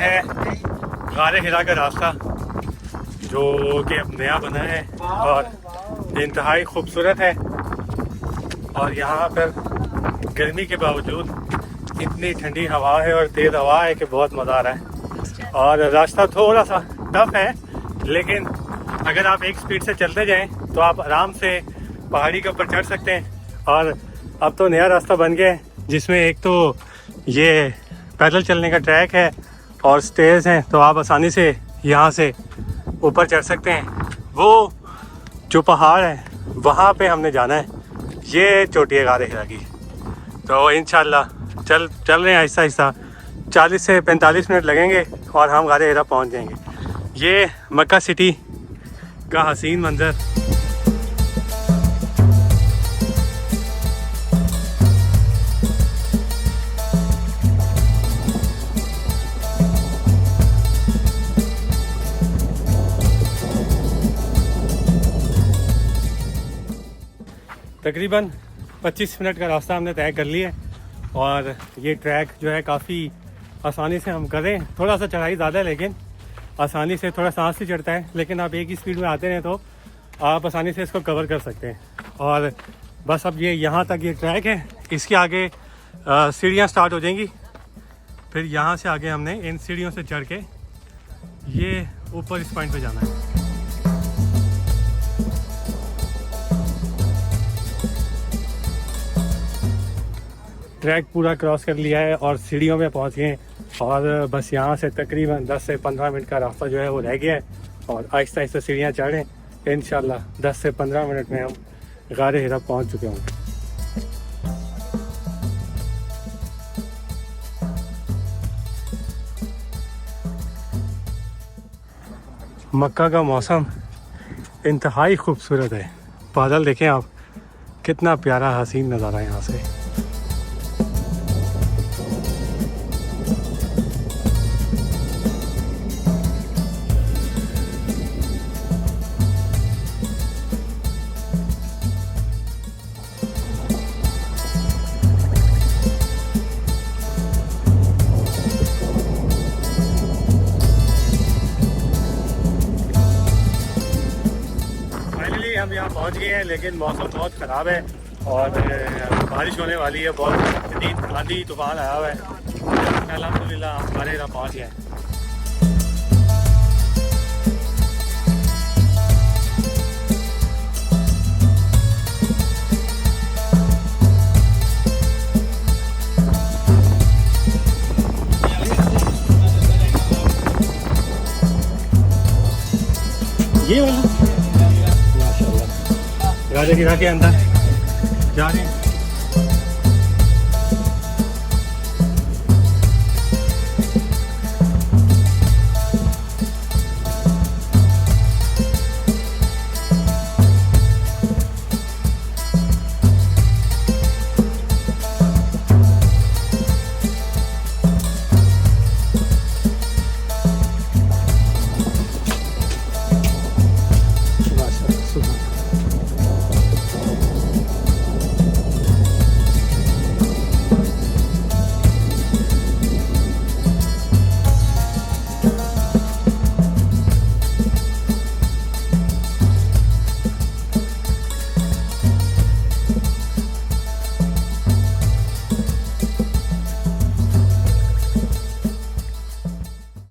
है गारे हिरा का रास्ता जो कि अब नया बना है और इंतहाई खूबसूरत है। और यहाँ पर गर्मी के बावजूद इतनी ठंडी हवा है और तेज़ हवा है कि बहुत मज़ा आ रहा है। और रास्ता थोड़ा सा टफ है, लेकिन अगर आप एक स्पीड से चलते जाएं तो आप आराम से पहाड़ी के ऊपर चढ़ सकते हैं। और अब तो नया रास्ता बन गया है जिसमें एक तो ये पैदल चलने का ट्रैक है और स्टेयर्स हैं, तो आप आसानी से यहाँ से ऊपर चढ़ सकते हैं। वो जो पहाड़ है वहाँ पे हमने जाना है, ये चोटी है गारे हिरा की। तो इंशाल्लाह चल रहे हैं आहिस्ता आहिस्ता, 40 से 45 मिनट लगेंगे और हम गारे हिरा पहुँच जाएंगे। ये मक्का सिटी का हसीन मंज़र। तकरीबन 25 मिनट का रास्ता हमने तय कर लिया और ये ट्रैक जो है काफ़ी आसानी से हम करें। थोड़ा सा चढ़ाई ज़्यादा है लेकिन आसानी से, थोड़ा सांस भी चढ़ता है, लेकिन आप एक ही स्पीड में आते रहें तो आप आसानी से इसको कवर कर सकते हैं। और बस अब ये यहाँ तक ये ट्रैक है, इसके आगे सीढ़ियाँ स्टार्ट हो जाएंगी। फिर यहाँ से आगे हमने इन सीढ़ियों से चढ़ के ये ऊपर इस पॉइंट पे जाना है। ट्रैक पूरा क्रॉस कर लिया है और सीढ़ियों में पहुंच गए और बस यहाँ से तकरीबन 10 से 15 मिनट का रास्ता जो है वो रह गया है और आहिस्ता आहिस्ता सीढ़ियाँ चढ़ें। इंशाल्लाह 10 से 15 मिनट में हम गारे हिरा पहुंच चुके होंगे। मक्का का मौसम इंतहाई खूबसूरत है। बादल देखें आप, कितना प्यारा हसीन नज़ारा है यहाँ से। हम यहाँ पहुँच गए हैं, लेकिन मौसम बहुत ख़राब है और बारिश होने वाली है। बहुत शदीद आंधी तूफान आया हुआ है। अल्हम्दुलिल्लाह हम गारे हिरा पहुँच गए हैं। ये वाला गारे हिरा के अंदर जा रहे हैं।